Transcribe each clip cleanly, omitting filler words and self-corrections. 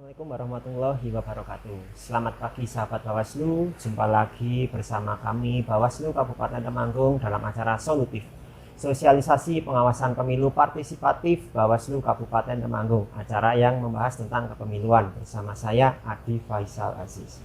Assalamualaikum warahmatullahi wabarakatuh. Selamat pagi sahabat Bawaslu. Jumpa lagi bersama kami Bawaslu Kabupaten Temanggung dalam acara Solutif, sosialisasi pengawasan pemilu partisipatif Bawaslu Kabupaten Temanggung. Acara yang membahas tentang kepemiluan bersama saya Adi Faisal Aziz.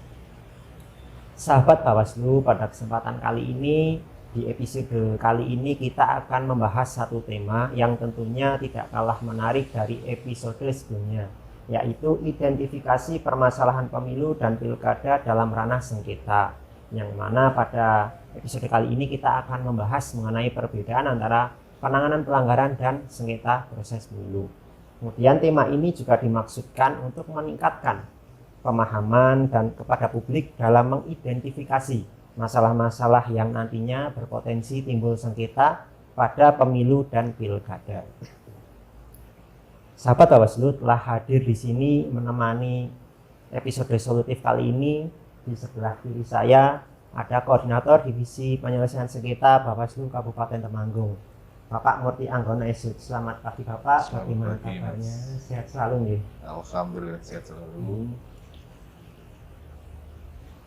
Sahabat Bawaslu, pada kesempatan kali ini, di episode kali ini kita akan membahas satu tema yang tentunya tidak kalah menarik dari episode sebelumnya, yaitu identifikasi permasalahan pemilu dan pilkada dalam ranah sengketa, yang mana pada episode kali ini kita akan membahas mengenai perbedaan antara penanganan pelanggaran dan sengketa proses pemilu. Kemudian tema ini juga dimaksudkan untuk meningkatkan pemahaman dan kepada publik dalam mengidentifikasi masalah-masalah yang nantinya berpotensi timbul sengketa pada pemilu dan pilkada. Sahabat Bawaslu telah hadir di sini menemani episode solutif kali ini. Di sebelah kiri saya ada Koordinator Divisi Penyelesaian Sengketa Bawaslu Kabupaten Temanggung, Bapak Murti Anggono Esud. Selamat pagi Bapak, bagaimana kabarnya? Sehat selalu nih? Alhamdulillah sehat selalu.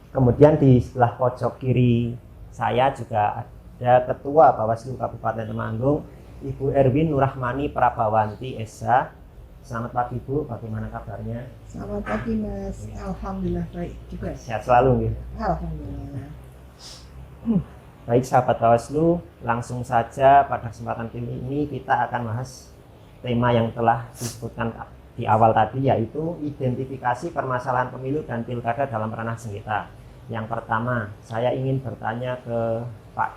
Kemudian di sebelah pojok kiri saya juga ada Ketua Bawaslu Kabupaten Temanggung, Ibu Erwin Nurrahmani Prabawanti Esa. Selamat pagi Bu, bagaimana kabarnya? Selamat pagi Mas, alhamdulillah baik juga. Sehat selalu ya? Alhamdulillah. Baik sahabat Bawaslu, langsung saja pada kesempatan kali ini kita akan bahas tema yang telah disebutkan di awal tadi, yaitu identifikasi permasalahan pemilu dan pilkada dalam ranah sengketa. Yang pertama, saya ingin bertanya ke Pak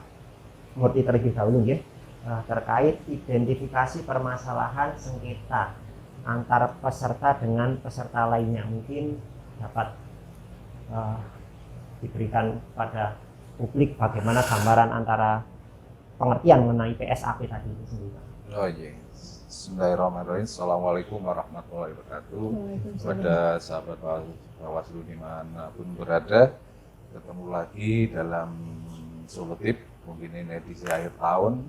Murti terlebih dahulu ya, terkait identifikasi permasalahan sengketa antara peserta dengan peserta lainnya. Mungkin dapat diberikan pada publik bagaimana gambaran antara pengertian mengenai PSAP tadi itu sendiri. Oh iya. Bismillahirrahmanirrahim. Assalamualaikum warahmatullahi wabarakatuh. Pada sahabat Bawaslu dimanapun berada, ketemu lagi dalam Solutif. Mungkin ini edisi akhir tahun.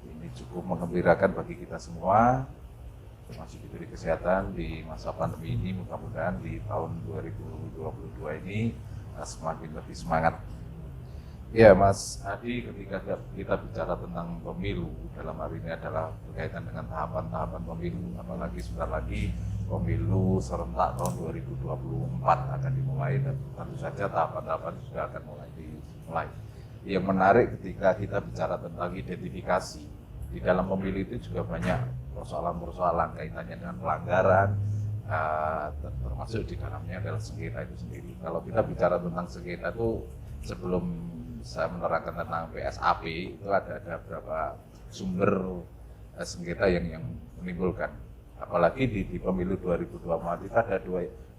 Ini cukup menggembirakan bagi kita semua, termasuk diberi kesehatan di masa pandemi ini. Mudah-mudahan di tahun 2022 ini semakin lebih semangat. Ya Mas Adi, ketika kita bicara tentang pemilu, dalam hari ini adalah berkaitan dengan tahapan-tahapan pemilu, apalagi sebentar lagi pemilu serentak tahun 2024 akan dimulai, dan tentu saja tahapan-tahapan sudah akan dimulai. Yang menarik ketika kita bicara tentang identifikasi, di dalam pemilu itu juga banyak persoalan-persoalan kaitannya dengan pelanggaran, termasuk di dalamnya adalah sengketa itu sendiri. Kalau kita bicara tentang sengketa itu, sebelum saya menerangkan tentang PSAP, itu ada beberapa sumber sengketa yang menimbulkan. Apalagi di pemilu 2024 itu ada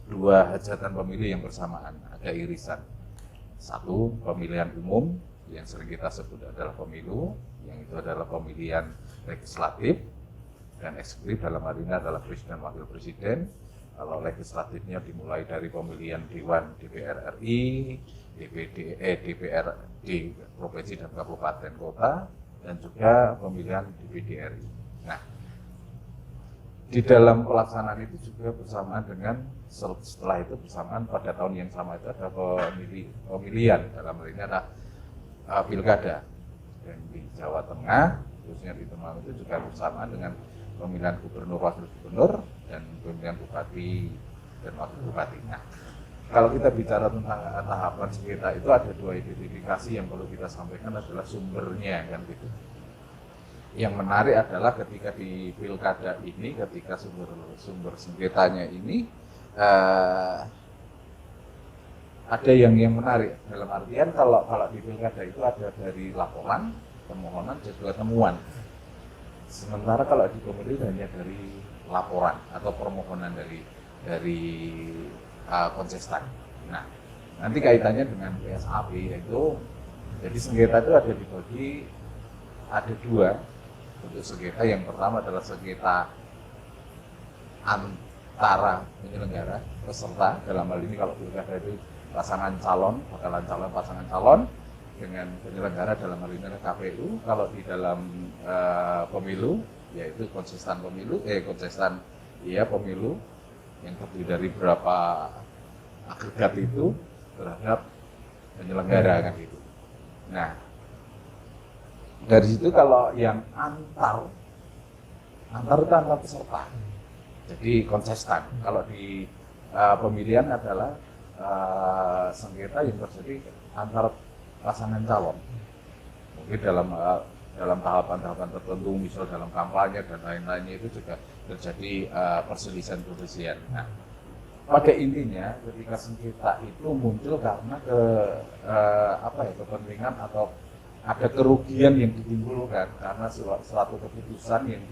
dua hajatan pemilu yang bersamaan, ada irisan. Satu, pemilihan umum yang sering kita sebut adalah pemilu, yang itu adalah pemilihan legislatif dan eksekutif, dalam hal ini adalah presiden dan wakil presiden. Kalau legislatifnya dimulai dari pemilihan Dewan DPR RI, DPRD provinsi dan kabupaten kota, dan juga pemilihan DPD RI. Nah, di dalam pelaksanaan itu juga bersamaan dengan, setelah itu bersamaan pada tahun yang sama itu ada pemilihan, dalam hal ini ada pilkada. Dan di Jawa Tengah, khususnya di Temanggung itu juga bersamaan dengan pemilihan gubernur, wakil gubernur, dan pemilihan bupati dan wakil bupati. Nah, kalau kita bicara tentang tahapan sengketa itu ada dua identifikasi yang perlu kita sampaikan, adalah sumbernya kan gitu. Yang menarik adalah ketika di pilkada ini, ketika sumber sengketanya ini ada yang menarik, dalam artian kalau di pilkada itu ada dari laporan, permohonan, dan juga temuan. Sementara kalau di pemilu hanya dari laporan atau permohonan dari kontestan. Nah, nanti kaitannya dengan PSAP, yaitu jadi sengketa itu ada dibagi, ada dua bentuk sengketa. Yang pertama adalah sengketa antara penyelenggara peserta, dalam hal ini kalau pilkada itu pasangan calon, bakalan calon, pasangan calon dengan penyelenggara, dalam hal ini adalah KPU. Kalau di dalam pemilu, yaitu kontestan pemilu, pemilu yang terdiri dari berapa agregat itu terhadap penyelenggara kan gitu. Nah, dari situ kalau yang antar itu antar peserta, jadi konsisten. Kalau di pemilihan adalah sengketa yang terjadi antar pasangan calon, mungkin dalam tahapan-tahapan tertentu, misal dalam kampanye dan lain-lainnya itu juga terjadi perselisihan. Nah, pada intinya ketika sengketa itu muncul karena kepentingan atau ada kerugian yang ditimbulkan karena suatu keputusan yang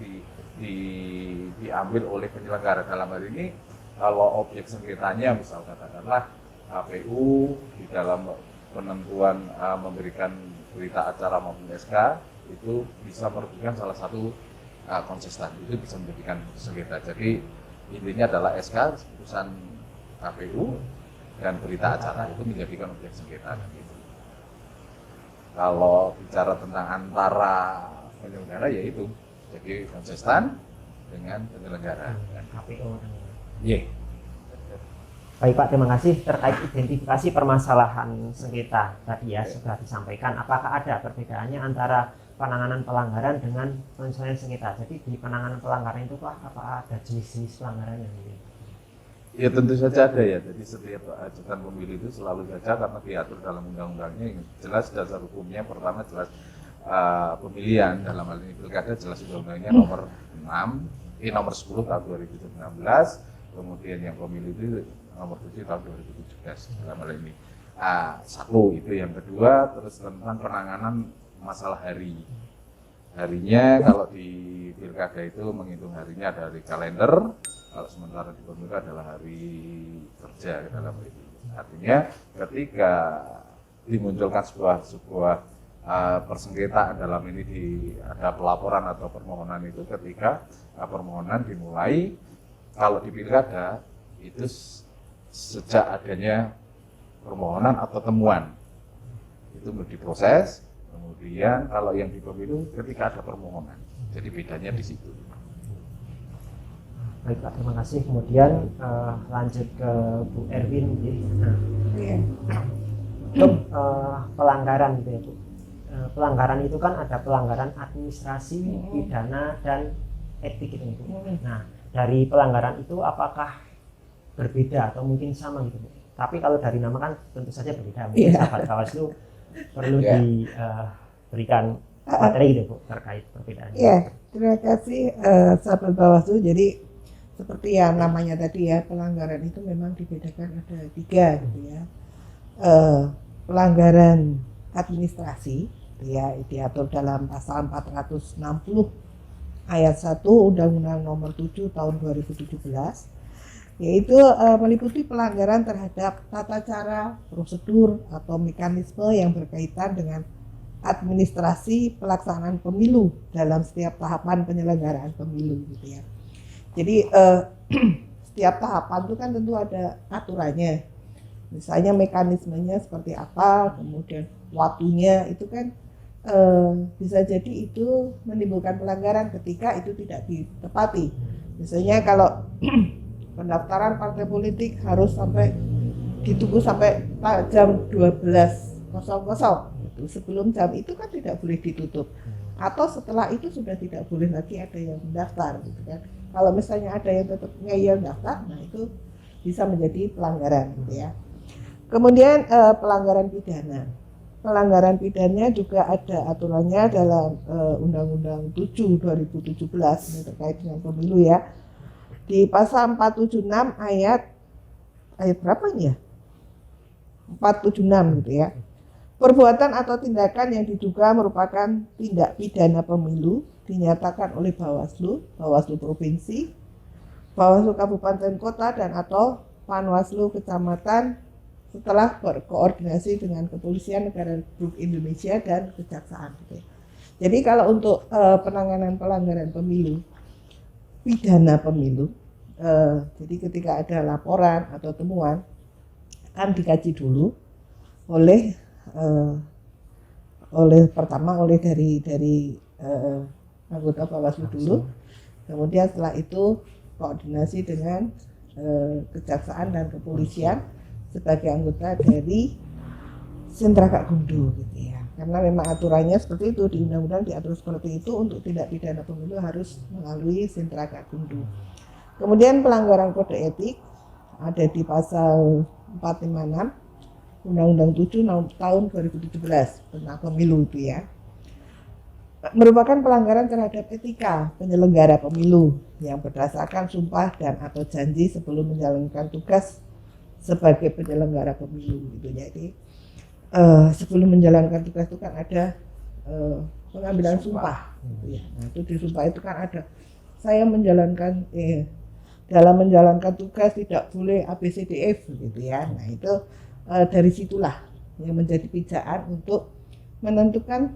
diambil oleh penyelenggara. Dalam hal ini kalau objek sengketanya misal katakanlah KPU di dalam penentuan memberikan berita acara maupun SK itu bisa merugikan salah satu kontestan, itu bisa menjadikan sengketa. Jadi intinya adalah SK keputusan KPU dan berita acara itu menjadikan objek sengketa gitu. Kalau bicara tentang antara penyelenggara yaitu jadi konsisten dengan penyelenggara dan KPU. Yeah. Baik Pak, terima kasih. Terkait identifikasi permasalahan sengketa tadi ya sudah disampaikan. Apakah ada perbedaannya antara penanganan pelanggaran dengan penyelesaian sengketa? Jadi di penanganan pelanggaran itu Pak, apa ada jenis-jenis pelanggaran yang ini? Ya tentu saja ada ya. Jadi setiap hajatan pemilu itu selalu saja karena diatur dalam undang-undangnya yang jelas dasar hukumnya. Pertama jelas pemilihan, dalam hal ini pilkada jelas undang-undangnya nomor 10 tahun 2019. Kemudian yang pemilu itu nomor 7 tahun 2017 dalam hal ini. Satu itu. Yang kedua terus tentang penanganan masalah harinya. Kalau di pilkada itu menghitung harinya dari kalender, kalau sementara di pemilu adalah hari kerja dalam hal itu. Artinya ketika dimunculkan sebuah persengketaan dalam ini ada pelaporan atau permohonan itu ketika permohonan dimulai. Kalau di pilkada itu sejak adanya permohonan atau temuan itu diproses. Kemudian kalau yang di pemilu ketika ada permohonan, jadi bedanya di situ. Baik Pak, terima kasih. Kemudian lanjut ke Bu Erwin. Nah, untuk pelanggaran gitu ya Bu. Pelanggaran itu kan ada pelanggaran administrasi, pidana, dan etik gitu Bu. Nah, dari pelanggaran itu apakah berbeda atau mungkin sama gitu Bu? Tapi kalau dari nama kan tentu saja berbeda. Mungkin sahabat Bawaslu perlu diberikan materi gitu Bu terkait perbedaannya. Ya, terima kasih sahabat Bawaslu. Jadi seperti yang namanya tadi ya, pelanggaran itu memang dibedakan ada 3 gitu ya. Pelanggaran administrasi ya diatur dalam pasal 460 ayat 1 Undang-Undang Nomor 7 Tahun 2017, yaitu meliputi pelanggaran terhadap tata cara, prosedur atau mekanisme yang berkaitan dengan administrasi pelaksanaan pemilu dalam setiap tahapan penyelenggaraan pemilu gitu ya. Jadi setiap tahapan itu kan tentu ada aturannya. Misalnya mekanismenya seperti apa, kemudian waktunya itu kan bisa jadi itu menimbulkan pelanggaran ketika itu tidak ditepati. Misalnya kalau pendaftaran partai politik harus ditunggu sampai jam 12.00 itu, sebelum jam itu kan tidak boleh ditutup. Atau setelah itu sudah tidak boleh lagi ada yang mendaftar gitu kan. Kalau misalnya ada yang tetap ngeyel daftar, nah itu bisa menjadi pelanggaran gitu ya. Kemudian pelanggaran pidana. Pelanggaran pidana juga ada aturannya dalam Undang-Undang 7 2017 ini terkait dengan pemilu ya. Di pasal 476 ayat berapa nih ya? 476 gitu ya. Perbuatan atau tindakan yang diduga merupakan tindak pidana pemilu dinyatakan oleh Bawaslu, Bawaslu Provinsi, Bawaslu Kabupaten Kota dan atau Panwaslu Kecamatan setelah berkoordinasi dengan Kepolisian Negara Republik Indonesia dan Kejaksaan. Jadi kalau untuk penanganan pelanggaran pemilu, pidana pemilu, jadi ketika ada laporan atau temuan akan dikaji dulu oleh dari anggota Bawaslu dulu, kemudian setelah itu koordinasi dengan kejaksaan dan kepolisian sebagai anggota dari sentra Gakumdu gitu ya. Karena memang aturannya seperti itu, di undang-undang diatur seperti itu, untuk tindak pidana pemilu harus melalui sentra Gakumdu. Kemudian pelanggaran kode etik ada di pasal 456 Undang-Undang 7 tahun 2017 tentang pemilu itu ya. Merupakan pelanggaran terhadap etika penyelenggara pemilu yang berdasarkan sumpah dan atau janji sebelum menjalankan tugas sebagai penyelenggara pemilu gitu. Jadi sebelum menjalankan tugas itu kan ada pengambilan sumpah gitu ya. Nah, itu di sumpah itu kan ada saya menjalankan dalam menjalankan tugas tidak boleh ABCDF gitu ya. Nah, itu dari situlah yang menjadi pijakan untuk menentukan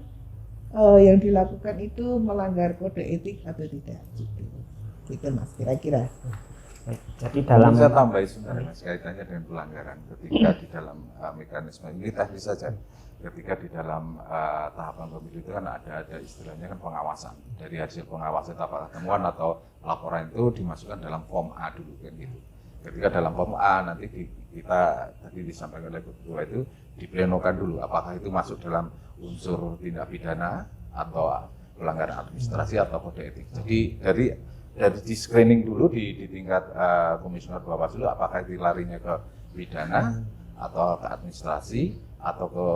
yang dilakukan itu melanggar kode etik atau tidak gitu Mas kira-kira. Baik, jadi dalam saya tambahin sebenarnya Mas, kaitannya dengan pelanggaran ketika di dalam mekanisme ini teknis saja. Ketika di dalam tahapan pemilu itu kan ada istilahnya kan pengawasan. Dari hasil pengawasan apakah temuan atau laporan itu dimasukkan dalam form A dulu kan gitu. Ketika dalam form A nanti kita tadi disampaikan oleh ketua itu diplenokan dulu apakah itu masuk dalam unsur tindak pidana atau pelanggaran administrasi atau kode etik. Jadi dari di screening dulu di tingkat komisioner Bawaslu apakah itu larinya ke pidana atau ke administrasi atau ke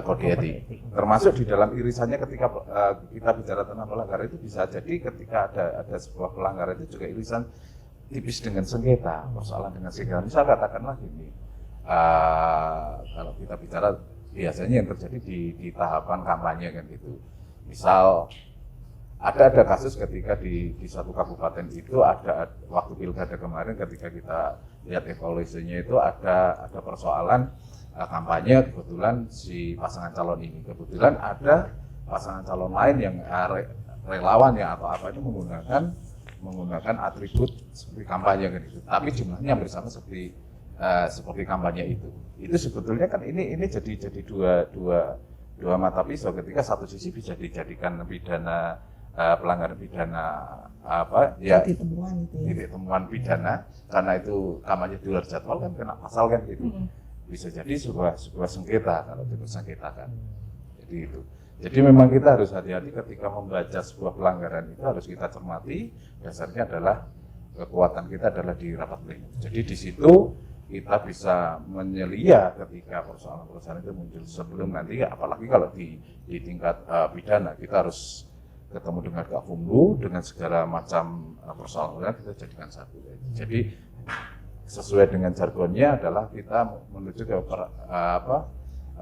kode etik. Termasuk di dalam irisannya ketika kita bicara tentang pelanggaran itu bisa jadi ketika ada sebuah pelanggaran itu juga irisan tipis dengan sengketa, persoalan dengan sengketa. Misal katakanlah gini, kalau kita bicara biasanya yang terjadi di tahapan kampanye kan gitu. Misal ada kasus ketika di satu kabupaten itu ada waktu pilkada kemarin ketika kita lihat evaluasinya itu ada persoalan kampanye, kebetulan si pasangan calon ini kebetulan ada pasangan calon lain yang relawan ya atau apa itu menggunakan atribut seperti kampanye kan itu, tapi jumlahnya hampir sama seperti kampanye itu sebetulnya kan ini jadi dua mata pisau ketika satu sisi bisa dijadikan pidana pelanggaran pidana apa ya titik temuan pidana karena itu kampanye di luar jadwal kan kena pasal kan gitu. Bisa jadi sebuah sengketa kalau dipersengketakan. Jadi itu. Jadi memang kita harus hati-hati ketika membaca sebuah pelanggaran itu harus kita cermati dasarnya adalah kekuatan kita adalah di rapat pleno. Jadi di situ kita bisa menyelia ketika persoalan-persoalan itu muncul sebelum nanti apalagi kalau di tingkat pidana kita harus ketemu dengan Gakumdu dengan segala macam persoalan kita jadikan satu. Jadi sesuai dengan jargonnya adalah kita menuju ke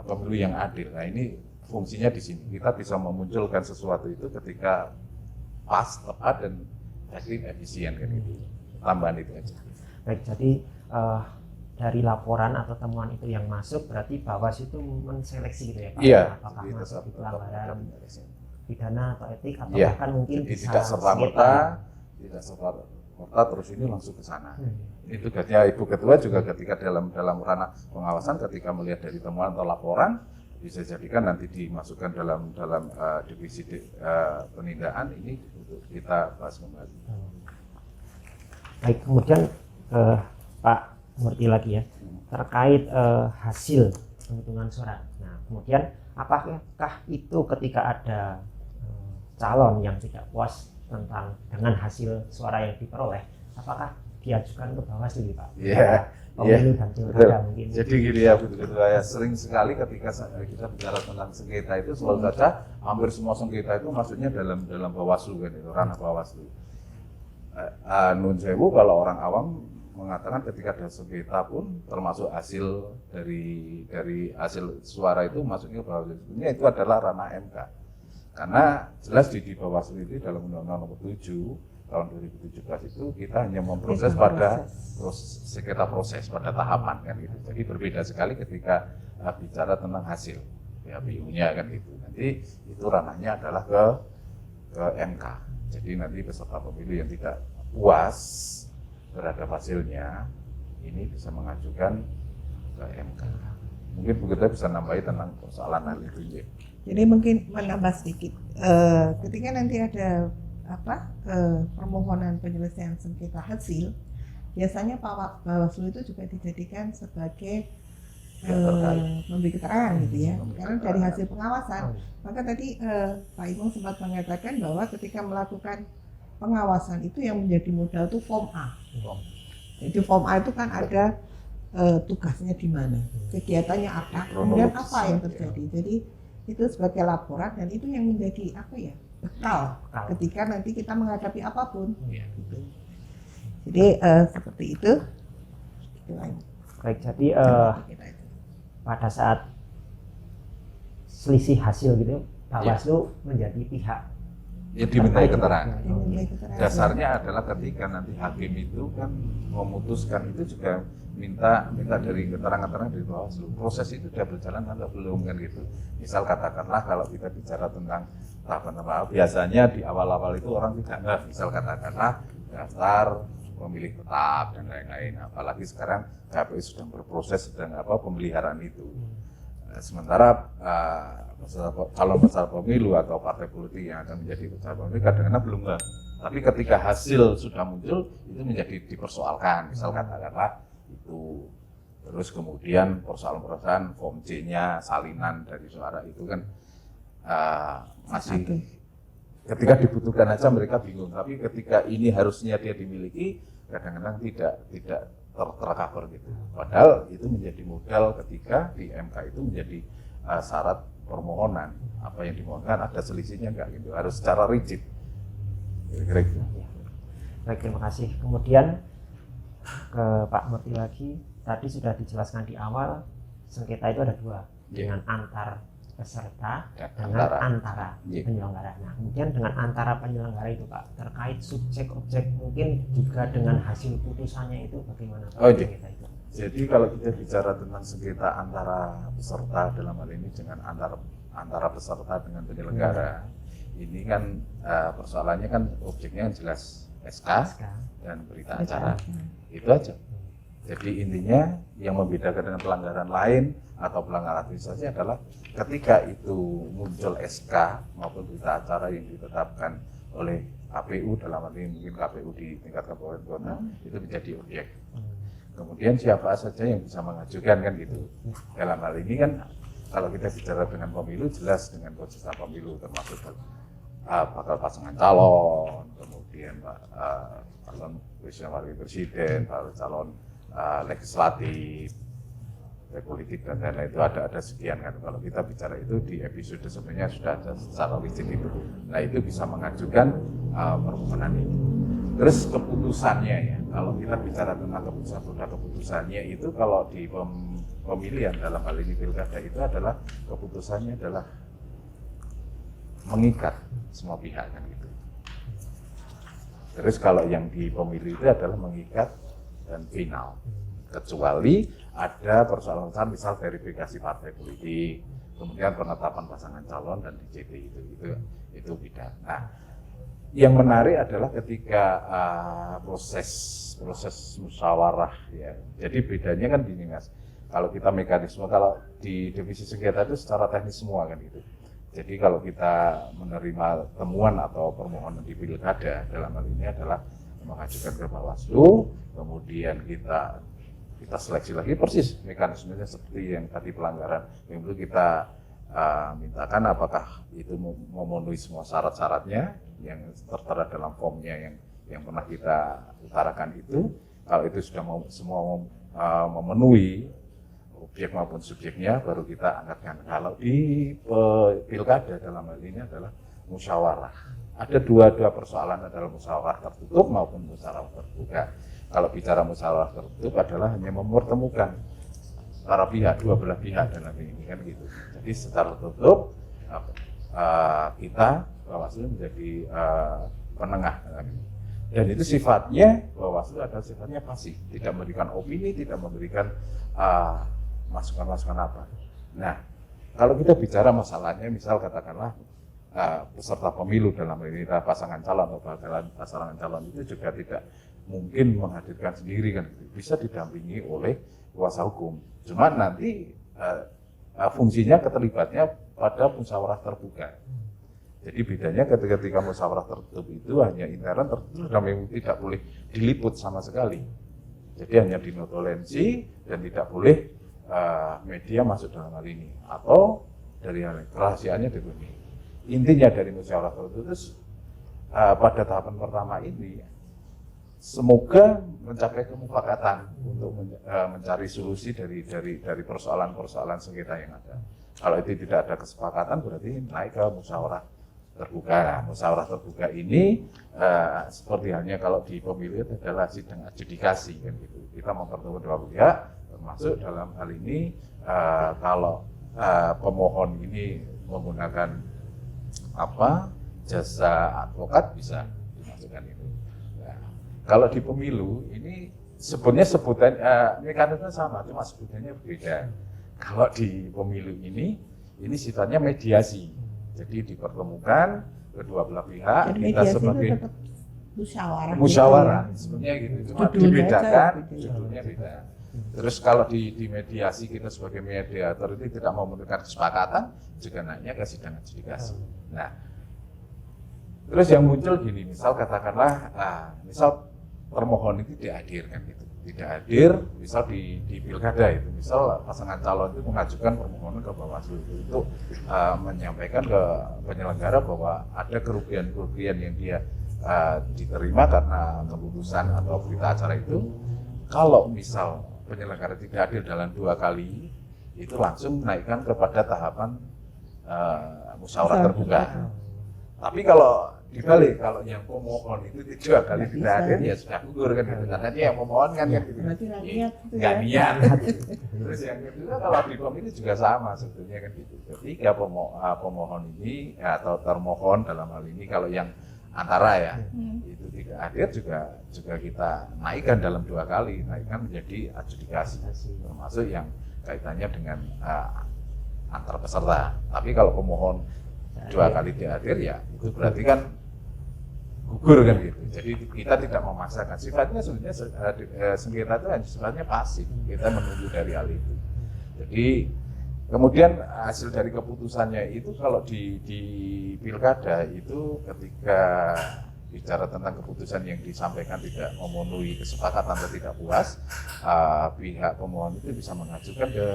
pemilu yang adil. Nah ini fungsinya di sini kita bisa memunculkan sesuatu itu ketika pas, tepat dan efisien kan gitu. Tambahan itu aja. Baik, jadi dari laporan atau temuan itu yang masuk berarti Bawaslu itu menseleksi gitu ya Pak? Iya. Apakah masuk di pelanggaran pidana atau etik atau ya, bahkan mungkin jadi bisa tidak serta-merta terus ini langsung ke sana. Itu tugasnya Ibu Ketua juga ketika dalam ranah pengawasan ketika melihat dari temuan atau laporan bisa jadikan nanti dimasukkan dalam divisi penindakan ini untuk kita bahas kembali. Baik, kemudian Pak Murti lagi ya terkait hasil penghitungan suara. Nah, kemudian apakah itu ketika ada calon yang tidak puas dengan hasil suara yang diperoleh, apakah diajukan ke Bawaslu Pak? Iya. Pemilu dan pilkada mungkin. Jadi gini ya, ya sering sekali ketika kita bicara tentang sengketa itu selalu saja hampir semua sengketa itu maksudnya dalam Bawaslu kan itu ranah Bawaslu. Nun sewu kalau orang awam mengatakan ketika ada sengketa pun termasuk hasil dari hasil suara itu masuknya Bawaslu. Ini itu adalah ranah MK. Karena jelas di Bawaslu itu dalam Undang-Undang Nomor 7 tahun 2017 itu kita hanya memproses pada sengketa proses pada tahapan kan gitu. Jadi berbeda sekali ketika bicara tentang hasil PHPU-nya kan gitu. Nanti itu ranahnya adalah ke MK. Jadi nanti peserta pemilu yang tidak puas terhadap hasilnya ini bisa mengajukan ke MK. Mungkin Bu Ketua bisa nambahin tentang persoalan hal itu ya. Jadi mungkin menambah sedikit, ketika nanti ada permohonan penyelesaian sengketa hasil, biasanya Bawaslu itu juga dijadikan sebagai terkait. memberi keterangan gitu ya. Memberi Karena dari keterangan. hasil pengawasan, maka tadi Pak Imung sempat mengatakan bahwa ketika melakukan pengawasan itu yang menjadi modal itu form A. Jadi form A itu kan ada tugasnya di mana, kegiatannya apa, kemudian Kronologis. apa yang terjadi. Jadi itu sebagai laporan dan itu yang menjadi apa ya, bekal ketika nanti kita menghadapi apapun. Gitu. Jadi seperti itu. Baik, jadi pada saat selisih hasil gitu, Bawaslu menjadi pihak Ya dimintai terkait. keterangan. Dimintai keterangan. Dasarnya adalah ketika nanti hakim itu kan memutuskan itu juga minta dari keterangan-keterangan dari Bawaslu. Proses itu sudah berjalan atau belum kan gitu. Misal katakanlah kalau kita bicara tentang tahapan awal, biasanya di awal-awal itu orang tidak nggak. Misal katakanlah daftar pemilih tetap dan lain-lain. Apalagi sekarang KPU sedang berproses sedang pemeliharaan itu. Sementara calon peserta pemilu atau partai politik yang akan menjadi peserta pemilu kadang-kadang belum nggak. Tapi ketika hasil sudah muncul itu menjadi dipersoalkan. Misal katakanlah itu terus kemudian persoalan-persoalan form C-nya salinan dari suara itu kan masih ketika dibutuhkan aja mereka bingung. Tapi ketika ini harusnya dia dimiliki kadang-kadang tidak tercover gitu. Padahal itu menjadi modal ketika di MK itu menjadi syarat permohonan. Apa yang dimohonkan ada selisihnya enggak gitu, harus secara rigid. Kira-kira gitu. Baik, terima kasih. Kemudian ke Pak Murti lagi, tadi sudah dijelaskan di awal sengketa itu ada dua, dengan antar peserta Dan dengan antara Iya. penyelenggara. Nah, kemudian dengan antara penyelenggara itu Pak, terkait subjek-objek mungkin juga dengan hasil putusannya itu bagaimana Pak? Oh, iya. Sengketa itu? Jadi kalau kita bicara tentang sengketa antara peserta dalam hal ini dengan antara peserta dengan penyelenggara, ini kan persoalannya kan objeknya yang jelas SK dan berita acara, itu aja. Jadi intinya yang membedakan dengan pelanggaran lain atau pelanggaran administrasi adalah ketika itu muncul SK maupun berita acara yang ditetapkan oleh KPU, dalam hal ini mungkin KPU di tingkat kabupaten kota, itu menjadi objek. Kemudian siapa saja yang bisa mengajukan kan gitu. Dalam hal ini kan kalau kita bicara dengan pemilu jelas dengan peserta pemilu termasuk bakal pasangan calon, kemudian calon presiden, wakil presiden, calon legislatif, politik dan lain-lain itu ada sekian kan. Kalau kita bicara itu di episode sebenarnya sudah ada secara rigid itu. Nah itu bisa mengajukan permohonan itu. Terus keputusannya ya, kalau kita bicara tentang keputusannya itu kalau di pemilihan dalam hal ini pilkada itu adalah keputusannya adalah mengikat semua pihak kan gitu. Terus kalau yang di pemilu itu adalah mengikat dan final, kecuali ada persoalan misal verifikasi partai politik, kemudian penetapan pasangan calon dan DJT itu beda. Nah, yang menarik adalah ketika proses musyawarah ya. Jadi bedanya kan gini Mas. Kalau kita mekanisme, kalau di divisi sengketa itu secara teknis semua kan gitu. Jadi kalau kita menerima temuan atau permohonan di pilkada dalam hal ini adalah mengajukan ke Bawaslu, kemudian kita seleksi lagi persis mekanismenya seperti yang tadi pelanggaran. Yang perlu kita mintakan apakah itu memenuhi semua syarat-syaratnya yang tertera dalam formnya yang pernah kita utarakan itu. Kalau itu sudah semua memenuhi objek maupun subjeknya, baru kita angkatkan. Kalau di pilkada dalam hal ini adalah musyawarah. Ada dua persoalan adalah musyawarah tertutup maupun musyawarah terbuka. Kalau bicara musyawarah tertutup adalah hanya mempertemukan para pihak, dua belah pihak dalam ini kan gitu. Jadi secara tertutup kita Bawaslu menjadi penengah. Dan itu sifatnya Bawaslu adalah sifatnya pasif, tidak memberikan opini, tidak memberikan masukan-masukan apa. Nah, kalau kita bicara masalahnya, misal katakanlah peserta pemilu dalam ini pasangan calon atau pasangan calon itu juga tidak mungkin menghadirkan sendiri kan, bisa didampingi oleh kuasa hukum. Cuma nanti fungsinya keterlibatnya pada musyawarah terbuka. Jadi bedanya ketika musyawarah tertutup itu hanya intern tertutup dan memang tidak boleh diliput sama sekali. Jadi hanya dinotolensi dan tidak boleh media masuk dalam hal ini, atau dari hal kerahasiaannya dilindungi. Intinya dari musyawarah tertutup pada tahapan pertama ini, semoga mencapai kemufakatan untuk mencari solusi dari persoalan-persoalan sengketa yang ada. Kalau itu tidak ada kesepakatan, berarti naik ke musyawarah terbuka. Musyawarah terbuka ini seperti halnya kalau di pemilu itu adalah sidang adjudikasi kan gitu. Kita mempertemukan dua pihak, termasuk dalam hal ini kalau pemohon ini menggunakan jasa advokat bisa dimasukkan itu. Nah, kalau di pemilu ini sebenarnya sebutan mekanisme sama, cuma sebutannya berbeda. Kalau di pemilu ini sifatnya mediasi. Jadi dipertemukan kedua belah pihak, Jadi kita mediasi sebagai itu tetap musyawarah. musyawarah, Gitu ya. sebenarnya gitu. Cuma Judulnya dibedakan, aja beda. judulnya beda. Terus kalau di mediasi kita sebagai mediator itu tidak memenuhi kesepakatan, juga naiknya ke sidang adjudikasi. Nah, terus yang muncul gini, misal katakanlah, misal termohon itu tidak hadir kan gitu, tidak hadir, misal di pilkada itu, misal pasangan calon itu mengajukan permohonan ke Bawaslu untuk menyampaikan ke penyelenggara bahwa ada kerugian-kerugian yang dia diterima karena keputusan atau berita acara itu. Kalau misal penyelenggara tidak hadir dalam 2 kali, itu langsung naikkan kepada tahapan musyawarah terbuka. Tapi kalau dibalik, kalau yang pemohon itu 2 kali tidak hadir, ya sudah gugur kan gitu. Karena dia yang memohon kan gitu. Berarti nggak niat gitu Nggak ya. niat. Terus yang kedua kalau di pemilu juga sama sebetulnya kan gitu. Ketika pemohon ini atau termohon dalam hal ini kalau yang antara ya itu tidak hadir juga kita naikkan dalam 2 kali, naikkan menjadi adjudikasi, termasuk yang kaitannya dengan antar peserta. Tapi kalau pemohon 2 kali tidak hadir ya itu berarti kan gugur kan gitu. Jadi kita tidak memaksakan. Sifatnya sebenarnya sengketa itu hanya sifatnya pasif. Kita menunggu dari hal itu. Jadi kemudian hasil dari keputusannya itu kalau di pilkada itu ketika bicara tentang keputusan yang disampaikan tidak memenuhi kesepakatan atau tidak puas, pihak pemohon itu bisa mengajukan ke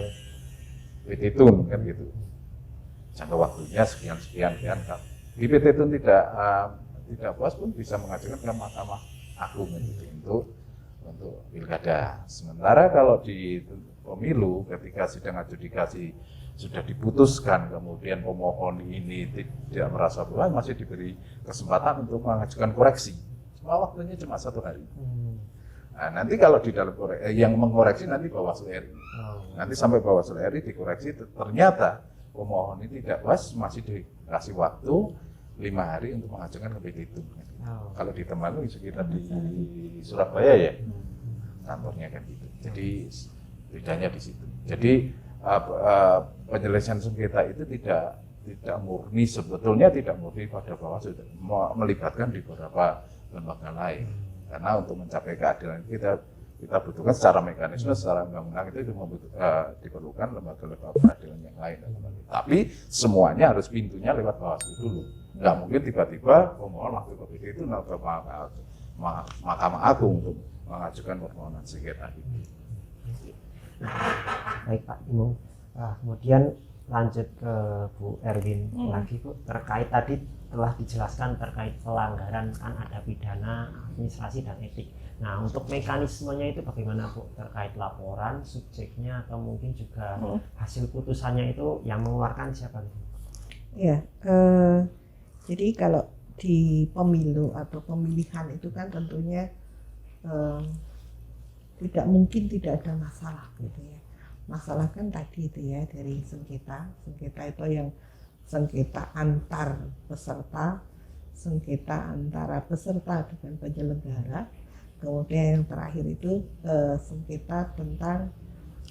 PT-Tun kan gitu. Jangka waktunya sekian. Di PT-Tun tidak puas pun bisa mengajukan ke Mahkamah Agung gitu, untuk pilkada. Sementara kalau di pemilu ketika sidang adjudikasi sudah diputuskan, kemudian pemohon ini tidak merasa puas, masih diberi kesempatan untuk mengajukan koreksi. Cuma waktunya cuma 1 hari. Nah, nanti kalau di dalam yang mengoreksi nanti Bawaslu RI. Nanti sampai Bawaslu RI dikoreksi, ternyata pemohon ini tidak puas, masih dikasih waktu 5 hari untuk mengajukan ke PT-Tun. Kalau di Temanggung sekitar di Surabaya ya kantornya kan gitu. Jadi bedanya di situ. Jadi penyelesaian sengketa itu tidak murni, sebetulnya tidak murni pada Bawaslu, melibatkan di beberapa lembaga lain. Karena untuk mencapai keadilan kita butuhkan secara mekanisme, secara undang-undang itu diperlukan lembaga-lembaga peradilan yang lain. Tapi semuanya harus pintunya lewat Bawaslu dulu. Nggak mungkin tiba-tiba pemohon waktu ke PT itu ke Mahkamah Agung untuk mengajukan permohonan sengketa itu. Baik Pak Imung. Kemudian lanjut ke Bu Erwin lagi Bu, terkait tadi telah dijelaskan terkait pelanggaran, kan ada pidana, administrasi dan etik. Nah, untuk mekanismenya itu bagaimana Bu, terkait laporan, subjeknya atau mungkin juga hasil putusannya itu yang mengeluarkan siapa? Ya, jadi kalau di pemilu atau pemilihan itu kan tentunya tidak mungkin tidak ada masalah gitu ya. Masalah kan tadi itu ya, dari sengketa itu yang sengketa antar peserta, sengketa antara peserta dengan penyelenggara, kemudian yang terakhir itu sengketa tentang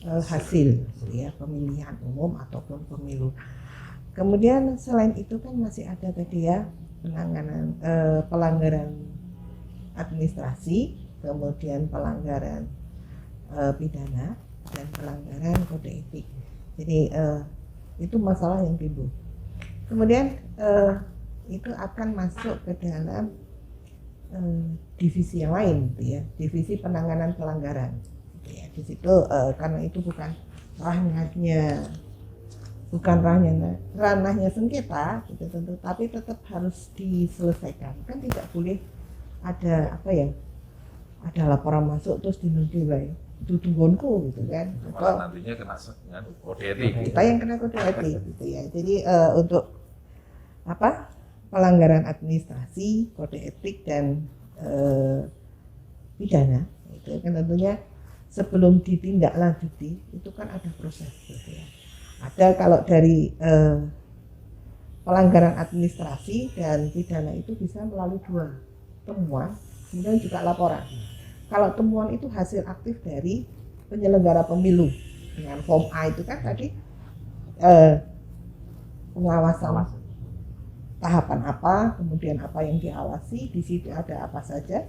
hasil ya, pemilihan umum ataupun pemilu. Kemudian selain itu kan masih ada tadi ya penanganan pelanggaran administrasi, kemudian pelanggaran pidana dan pelanggaran kode etik. Jadi itu masalah yang timbul. Kemudian itu akan masuk ke dalam divisi yang lain, gitu ya, divisi penanganan pelanggaran. Gitu ya. Di situ karena itu bukan ranahnya sengketa, gitu, tentu, tapi tetap harus diselesaikan. Kan tidak boleh ada ada laporan masuk terus dinilai itu tunggonku gitu kan. Malah nantinya kena kode etik. Kita yang kena kode etik gitu ya. Jadi untuk pelanggaran administrasi, kode etik dan pidana itu kan tentunya sebelum ditindaklanjuti itu kan ada proses gitu ya. Ada kalau dari pelanggaran administrasi dan pidana itu bisa melalui 2 temuan, kemudian juga laporan. Kalau temuan itu hasil aktif dari penyelenggara pemilu dengan form A itu kan tadi pengawasan tahapan apa, kemudian apa yang diawasi, di situ ada apa saja.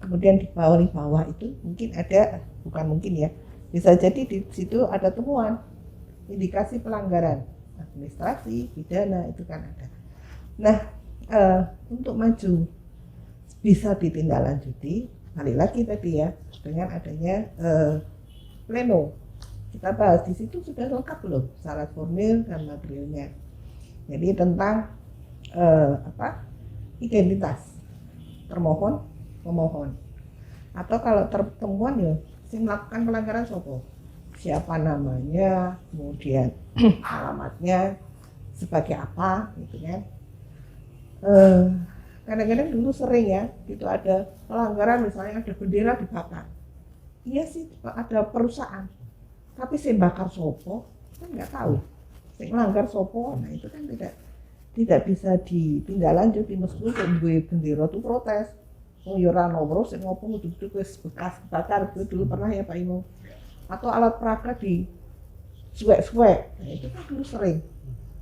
Kemudian di bawah itu mungkin ada, bukan mungkin ya, bisa jadi di situ ada temuan indikasi pelanggaran administrasi, pidana itu kan ada. Nah, untuk maju bisa ditindaklanjuti, balik lagi tadi ya, dengan adanya pleno. Kita bahas di situ sudah lengkap belum syarat formil dan materialnya. Jadi tentang identitas termohon, pemohon, atau kalau tertemuan ya sing melakukan pelanggaran sopo, siapa namanya, kemudian alamatnya sebagai apa gitu kan. Kadang-kadang dulu sering ya itu ada pelanggaran, misalnya ada bendera dibakar, iya sih ada perusahaan, tapi sing bakar sopo kan nggak tahu, sing melanggar sopo. Nah itu kan tidak bisa ditindaklanjuti meskipun gue bendera tuh protes. Oh yora nomor sing ngopo duduk wis bekas bakar itu dulu pernah ya Pak Imo. Atau alat peraga di suwek-suwek. Nah, itu kan dulu sering.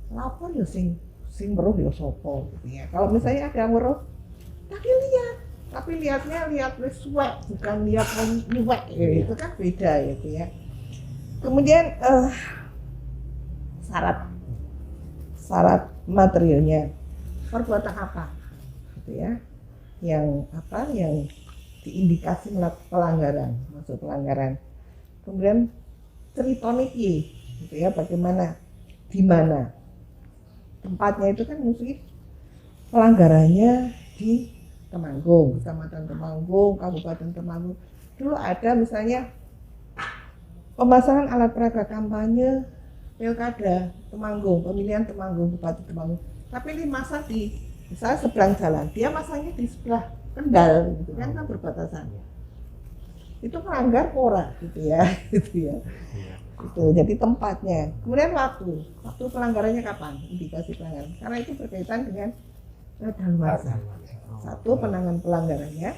Lapor ya sing meruh ya sopo gitu ya. Kalau misalnya ada yang meruh, tadi lihat, tapi lihat wis suwek, bukan lihat nyuwek. Ya, itu kan beda gitu ya. Kemudian syarat materialnya, perbuatan apa gitu ya, yang diindikasi pelanggaran, masuk pelanggaran. Kemudian cerita niki gitu ya, bagaimana, di mana tempatnya, itu kan mungkin pelanggarannya di Temanggung, Kecamatan Temanggung, Kabupaten Temanggung. Dulu ada misalnya pemasangan alat peraga kampanye pilkada Temanggung, pemilihan Temanggung, Bupati Temanggung. Tapi ini masa di misalnya seberang jalan, dia masangnya di sebelah Kendal, gitu kan berbatasan. Itu melanggar pora, gitu ya, gitu ya. Itu jadi tempatnya. Kemudian waktu pelanggarannya kapan? Indikasi pelanggaran. Karena itu berkaitan dengan kadaluarsa. Satu, penanganan pelanggarannya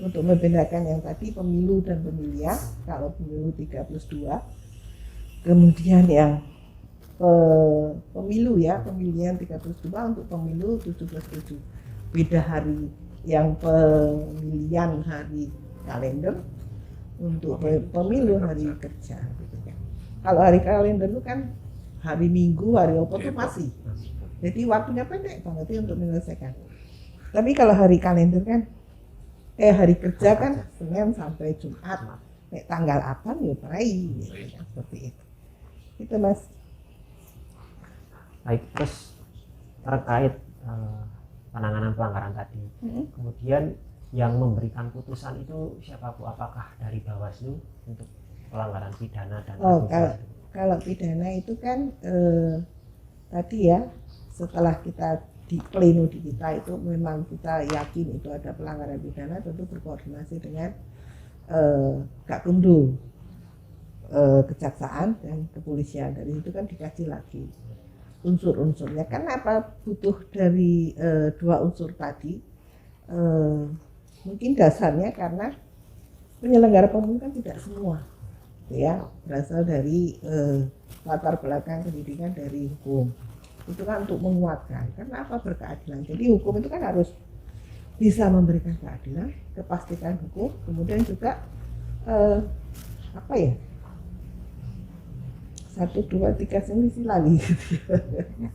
untuk membedakan yang tadi pemilu dan pemilihan. Kalau pemilu 3+2, kemudian yang pemilu ya, pemilihan 3+2, untuk pemilu 7+7. Beda hari, yang pemilihan hari kalender, untuk pemilu hari kerja gitu kan. Kalau hari kalender itu kan hari Minggu, hari apa itu masih. Jadi waktunya pendek banget ya untuk menyelesaikan. Tapi kalau hari kalender kan hari kerja kan Senin sampai Jumat. Tanggal apa ya perai gitu kan, seperti itu. Itu Mas. Baik, terus terkait penanganan pelanggaran tadi, kemudian yang memberikan putusan itu siapa Bu? Apakah dari Bawaslu untuk pelanggaran pidana dan kalau pidana itu kan tadi ya, setelah kita di pleno di kita itu memang kita yakin itu ada pelanggaran pidana, tentu berkoordinasi dengan Gakumdu, Kejaksaan dan Kepolisian. Dari itu kan dikaji lagi unsur-unsurnya. Kenapa butuh dari 2 unsur tadi? Mungkin dasarnya karena penyelenggara pemilu kan tidak semua ya berasal dari latar belakang pendidikan dari hukum. Itu kan untuk menguatkan. Karena apa? Berkeadilan. Jadi hukum itu kan harus bisa memberikan keadilan, kepastian hukum, kemudian juga 1, 2, 3 sini lagi gitu ya.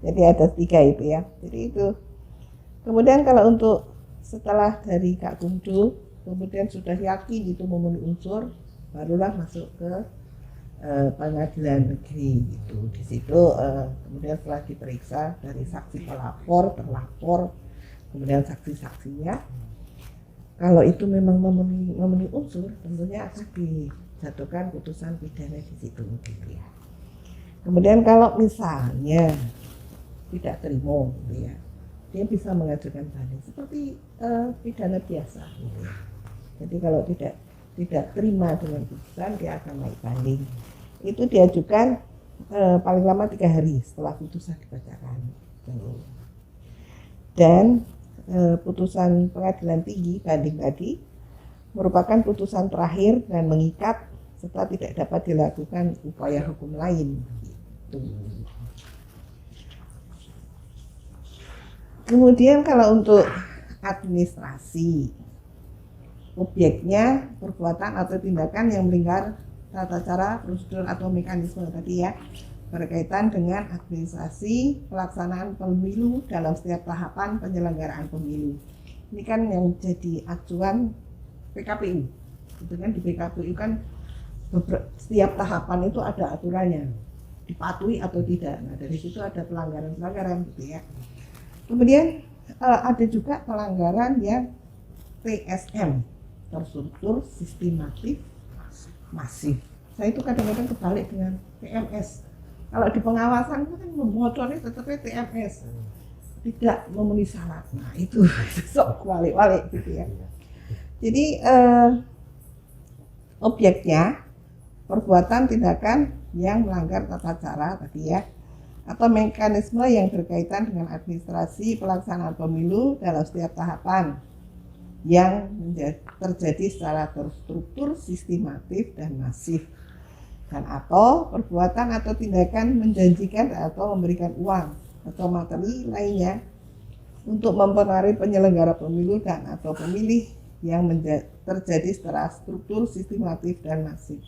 Jadi ada 3 itu ya. Jadi itu. Kemudian kalau untuk setelah dari Kak Gungdu, kemudian sudah yakin itu memenuhi unsur, barulah masuk ke pengadilan negeri gitu. Di situ kemudian setelah diperiksa dari saksi pelapor, terlapor, kemudian saksi-saksinya, kalau itu memang memenuhi unsur, tentunya akan dijatuhkan putusan pidana di situ gitu ya. Kemudian kalau misalnya tidak terima gitu ya, dia bisa mengajukan banding seperti pidana biasa gitu ya. Jadi kalau tidak terima dengan putusan, dia akan naik banding. Itu diajukan paling lama 3 hari setelah putusan dibacakan. Dan putusan pengadilan tinggi banding tadi merupakan putusan terakhir dan mengikat serta tidak dapat dilakukan upaya hukum lain. Gitu. Kemudian kalau untuk administrasi, objeknya perbuatan atau tindakan yang melanggar tata cara, prosedur atau mekanisme tadi ya, berkaitan dengan administrasi pelaksanaan pemilu dalam setiap tahapan penyelenggaraan pemilu. Ini kan yang jadi acuan PKPU. Itu kan di PKPU kan setiap tahapan itu ada aturannya, dipatuhi atau tidak. Nah dari situ ada pelanggaran-pelanggaran gitu ya. Kemudian ada juga pelanggaran yang TSM, terstruktur, sistematif, masif. Saya itu kadang-kadang kebalik dengan TMS. Kalau di pengawasan itu kan membocornya tetapnya TMS, tidak memenuhi syarat. Nah itu sok balik-balik gitu ya. Jadi objeknya perbuatan tindakan yang melanggar tata cara tadi ya, atau mekanisme yang berkaitan dengan administrasi pelaksanaan pemilu dalam setiap tahapan yang terjadi secara terstruktur, sistematif, dan masif, dan atau perbuatan atau tindakan menjanjikan atau memberikan uang atau materi lainnya untuk mempengaruhi penyelenggara pemilu dan atau pemilih yang terjadi secara struktur, sistematif, dan masif.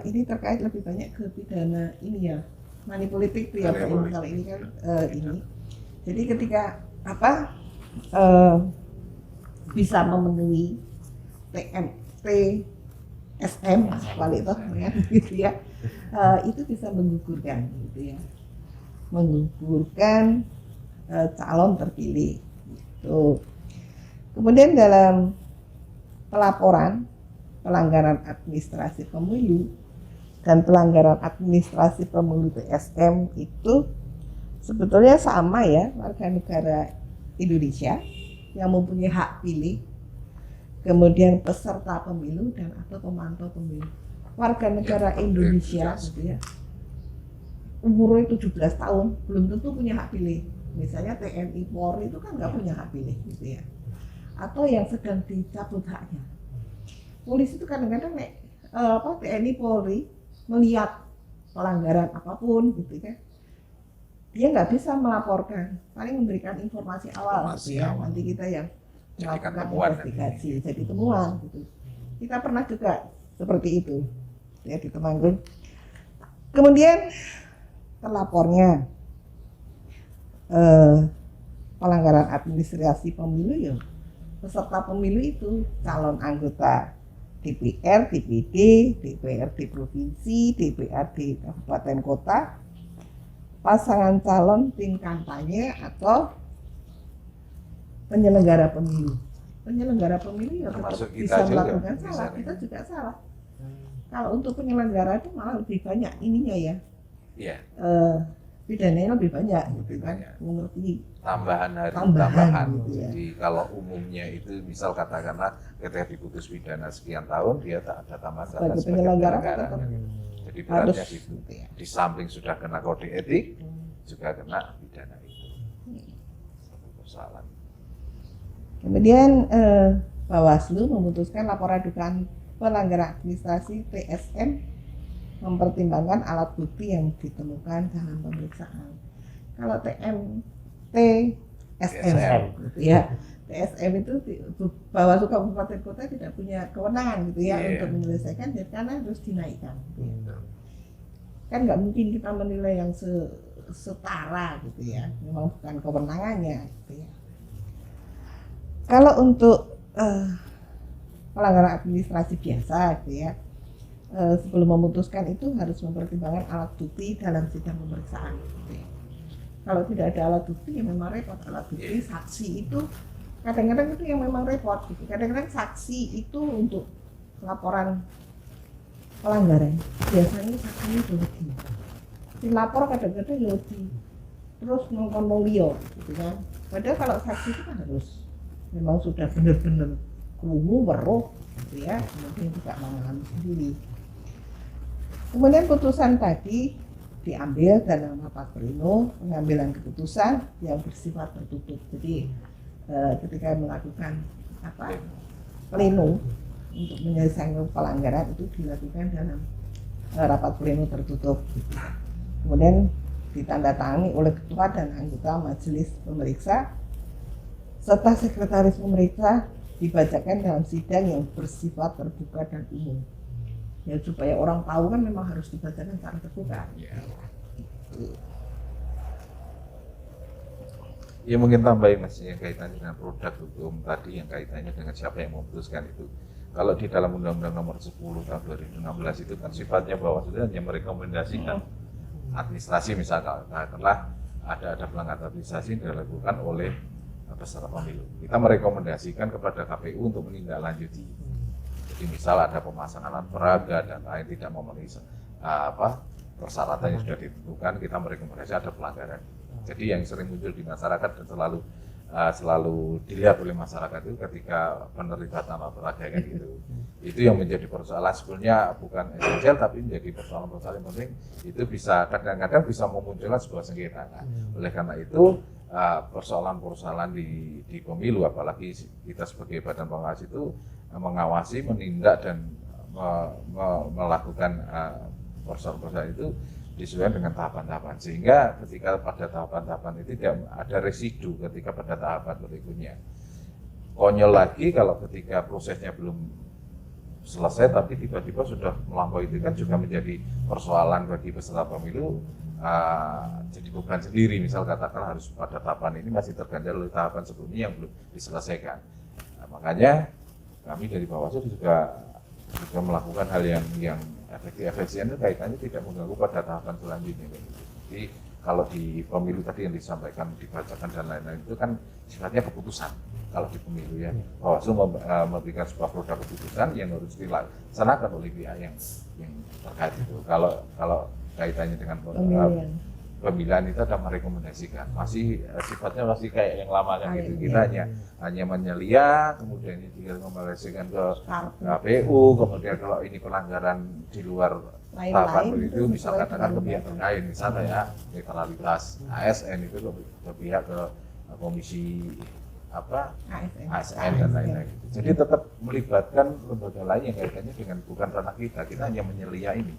Ini terkait lebih banyak ke pidana ini ya, money politik ya kalau ini kan ini. Jadi ketika bisa memenuhi TSM balik toh ya gitu ya, itu bisa menggugurkan gitu ya, menggugurkan calon terpilih gitu. Kemudian dalam pelaporan pelanggaran administrasi pemilu dan pelanggaran administrasi pemilu TSM itu sebetulnya sama ya, warga negara Indonesia yang mempunyai hak pilih, kemudian peserta pemilu dan atau pemantau pemilu. Warga negara Indonesia gitu ya, umurnya 17 tahun belum tentu punya hak pilih. Misalnya TNI Polri itu kan nggak punya hak pilih gitu ya, atau yang sedang dicabut haknya. Polisi itu kadang-kadang TNI Polri melihat pelanggaran apapun gitu kan, dia nggak bisa melaporkan, paling memberikan informasi awal gitu ya. Nanti kita yang melakukan investigasi jadi temuan gitu. Kita pernah juga seperti itu ya di Temanggung. Kemudian terlapornya pelanggaran administrasi pemilu ya, peserta pemilu itu calon anggota DPR, DPD, DPRD provinsi, DPRD kabupaten kota, pasangan calon tim kampanye atau penyelenggara pemilu. Penyelenggara pemilu ya tetap bisa melakukan salah, kita juga salah. Kalau untuk penyelenggara itu malah lebih banyak ininya ya. Iya. Pidananya lebih banyak gitu kan, mengerti tambahan gitu ya. Jadi kalau umumnya itu misal katakanlah ketika diputus pidana sekian tahun, dia tak ada tambahan sebagai penyelenggara. Jadi beratnya itu di samping sudah kena kode etik, juga kena pidana itu. Satu persoalan. Kemudian Bawaslu memutuskan laporan dugaan pelanggaran administrasi TSM mempertimbangkan alat bukti yang ditemukan dalam pemeriksaan. Kalau TSM gitu ya, TSM itu Bawaslu Kabupaten Kota tidak punya kewenangan gitu ya untuk menyelesaikan, jadi karena harus dinaikkan. Gitu. Kan nggak mungkin kita menilai yang setara gitu ya, memang bukan kewenangannya gitu ya. Kalau untuk pelanggaran administrasi biasa gitu ya, sebelum memutuskan itu harus mempertimbangkan alat bukti dalam sidang pemeriksaan gitu ya. Kalau tidak ada alat bukti ya memang repot. Alat bukti saksi itu kadang-kadang itu yang memang repot gitu. Kadang-kadang saksi itu untuk laporan pelanggaran biasanya saksinya lebih. Si lapor kadang-kadang lebih terus nongkon liyo gitu kan. Padahal kalau saksi itu kan harus memang sudah benar-benar krungu weruh gitu ya, kemudian tidak mengalami sendiri. Kemudian putusan tadi diambil dalam rapat pleno, pengambilan keputusan yang bersifat tertutup. Jadi ketika melakukan pleno untuk menyelesaikan pelanggaran itu dilakukan dalam rapat pleno tertutup. Kemudian ditandatangani oleh ketua dan anggota majelis pemeriksa serta sekretaris pemeriksa, dibacakan dalam sidang yang bersifat terbuka dan umum. Ya supaya orang tahu kan memang harus dibacakan secara terbuka. Ya mungkin tambahin Mas yang kaitannya dengan produk hukum tadi, yang kaitannya dengan siapa yang memutuskan itu. Kalau di dalam Undang-Undang Nomor 10 Tahun 2016 itu kan sifatnya bahwa sudah hanya merekomendasikan administrasi, misalkan katakanlah ada pelanggaran administrasi yang dilakukan oleh peserta pemilu. Kita merekomendasikan kepada KPU untuk menindaklanjuti. Jadi misal ada pemasangan alat peraga dan lain tidak memenuhi persyaratan yang sudah ditentukan, kita merekomendasi ada pelanggaran. Jadi yang sering muncul di masyarakat dan selalu dilihat oleh masyarakat itu ketika penerlibatan alat peraga kan gitu. Itu yang menjadi persoalan, sebenarnya bukan esensial tapi menjadi persoalan-persoalan yang penting. Itu bisa kadang-kadang bisa memunculkan sebuah sengketa. Nah, oleh karena itu persoalan-persoalan di pemilu, apalagi kita sebagai badan pengawas itu mengawasi, menindak dan melakukan persoalan-persoalan itu disesuaikan dengan tahapan-tahapan, sehingga ketika pada tahapan-tahapan itu tidak ada residu ketika pada tahapan berikutnya. Konyol lagi kalau ketika prosesnya belum selesai tapi tiba-tiba sudah melampaui, itu kan juga menjadi persoalan bagi peserta pemilu. Jadi beban sendiri, misal katakan harus pada tahapan ini masih terganjal oleh tahapan sebelumnya yang belum diselesaikan. Nah, makanya kami dari Bawaslu juga melakukan hal yang efisien itu kaitannya tidak mengganggu pada tahapan selanjutnya. Jadi kalau di pemilu tadi yang disampaikan, dibacakan dan lain-lain itu kan sifatnya keputusan. Kalau di pemilu ya, Bawaslu memberikan sebuah produk keputusan yang harus dilaksanakan oleh pihak yang terkait itu. Kalau kaitannya dengan pemilihan itu ada merekomendasikan, masih sifatnya masih kayak yang lama kan gitu. Kita hanya menyelia, kemudian tinggal merekomendasikan ke KPU, kemudian kalau ini pelanggaran di luar tahapan itu bisa katakan ke pihak terkait, misalnya ya netralitas ASN itu ke pihak ke komisi ASN dan lain-lain. Jadi tetap melibatkan lembaga lain yang kaitannya dengan bukan ranah kita hanya menyelia ini.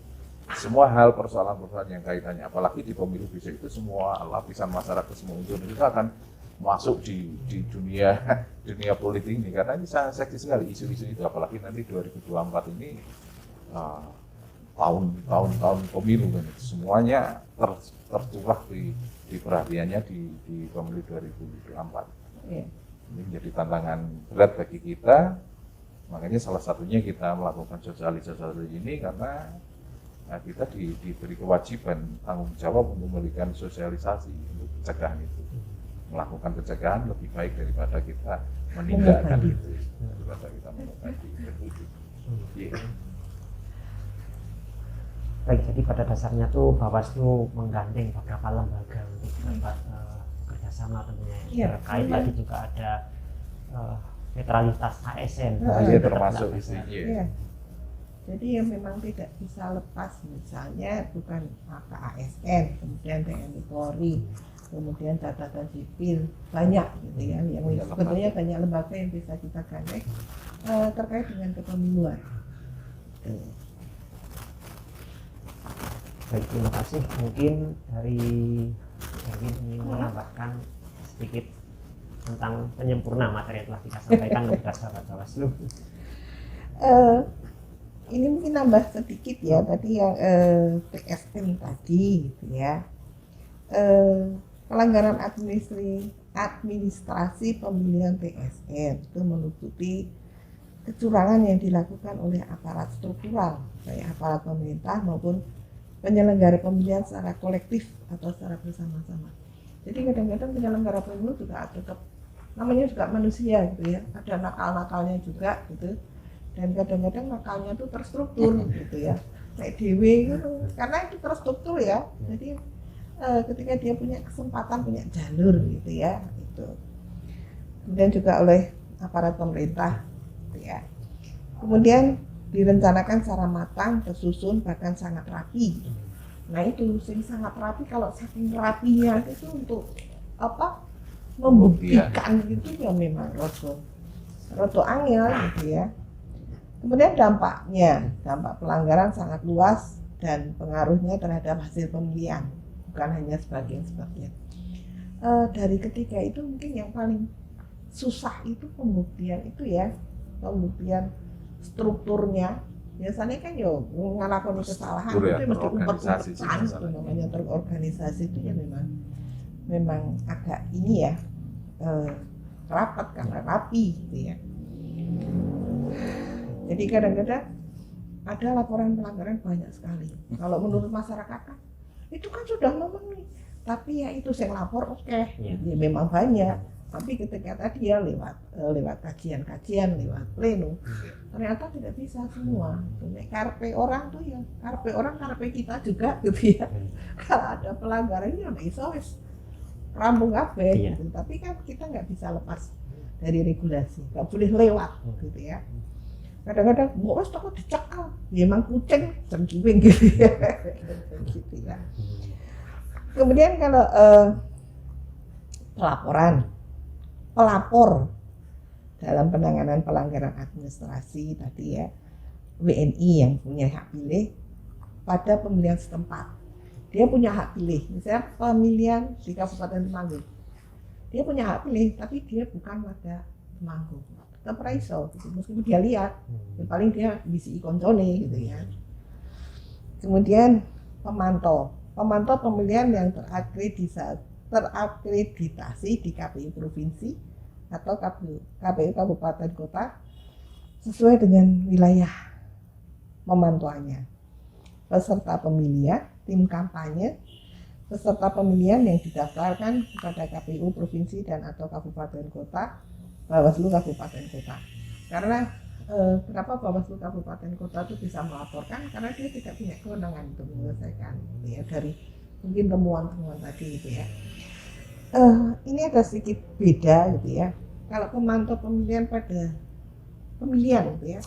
Semua hal persoalan-persoalan yang kaitannya, apalagi di pemilu besok itu semua lapisan masyarakat, semua unsur itu akan masuk di dunia politik ini, karena ini sangat seksi sekali isu-isu itu, apalagi nanti 2024 ini tahun pemilu kan, semuanya tercurah di perhatiannya di pemilu 2024. Ini menjadi tantangan berat bagi kita, makanya salah satunya kita melakukan sosialisasi ini karena kita diberi kewajiban tanggung jawab untuk memberikan sosialisasi untuk pencegahan itu, melakukan pencegahan lebih baik daripada kita menindakkan itu, daripada kita mengobati itu. Baik, jadi pada dasarnya tuh Bawaslu menggandeng beberapa lembaga untuk dapat kerjasama tentunya. Terkait tadi juga ada netralitas ASN. Iya, termasuk isinya. Jadi yang memang tidak bisa lepas, misalnya bukan ASN, kemudian TNI Polri, kemudian catatan sipil, banyak gitu ya, yang sebetulnya banyak lembaga yang bisa kita gandeng terkait dengan kepemiluan. Baik, terima kasih. Mungkin dari Erwin ingin menambahkan sedikit tentang penyempurna materi yang telah kita sampaikan kepada sahabat Bawaslu. Ini mungkin nambah sedikit ya, tadi yang TSM tadi gitu ya. pelanggaran administrasi pemilihan TSN itu meliputi kecurangan yang dilakukan oleh aparat struktural, baik aparat pemerintah maupun penyelenggara pemilihan secara kolektif atau secara bersama-sama. Jadi kadang-kadang penyelenggara pemilu juga tetap namanya juga manusia gitu ya, ada nakal-nakalnya juga gitu, dan kadang-kadang nakalnya itu terstruktur gitu ya, kayak dewe gitu, karena itu terstruktur ya. Jadi ketika dia punya kesempatan, punya jalur gitu ya, itu. Kemudian juga oleh aparat pemerintah gitu ya. Kemudian direncanakan secara matang, tersusun, bahkan sangat rapi. Nah itu sangat rapi, kalau saking rapinya itu untuk apa, membuktikan gitu ya memang roto angel gitu ya. Kemudian dampak pelanggaran sangat luas dan pengaruhnya terhadap hasil pemilihan, bukan hanya sebagian. Dari ketiga itu mungkin yang paling susah itu pembuktian itu ya, pembuktian strukturnya. Biasanya kan ngalakoni kesalahan itu mesti umpet-umpetan, itu namanya terorganisasi itu ya memang agak ini ya, rapat karena rapi gitu ya. Jadi kadang-kadang ada laporan pelanggaran banyak sekali. Kalau menurut masyarakat kan itu kan sudah memenuhi, tapi ya itu saya lapor ya memang banyak. Tapi ketika tadi ya lewat kajian-kajian, lewat pleno, ternyata tidak bisa semua. Karpe orang tuh ya, karpe kita juga gitu ya. Kalau ada pelanggaran ya bisa wis rampung kabeh gitu. Tapi kan kita nggak bisa lepas dari regulasi, nggak boleh lewat gitu ya. Kadang-kadang wes toko dicekal, ya emang kucing cengkiwing gitu ya. Gitu ya. Kemudian kalau pelapor dalam penanganan pelanggaran administrasi tadi ya, WNI yang punya hak pilih pada pemilihan setempat. Dia punya hak pilih, misalnya pemilihan di Kabupaten Temanggung. Dia punya hak pilih, tapi dia bukan warga Temanggung. Tetap raiso, gitu. Meskipun dia lihat, ya paling dia bisi koncone gitu ya. Kemudian pemantau pemilihan yang terakreditasi di KPU provinsi atau KPU kabupaten kota sesuai dengan wilayah pemantauannya. Peserta pemilihan, tim kampanye, peserta pemilihan yang didaftarkan kepada KPU provinsi dan atau kabupaten kota, Bawaslu kabupaten kota. Karena kenapa Bawaslu kabupaten kota itu bisa melaporkan? Karena dia tidak punya kewenangan untuk menyelesaikan ya, dari mungkin temuan-temuan tadi gitu ya. Ini ada sedikit beda gitu ya. Kalau pemantau pemilihan pada pemilihan gitu ya,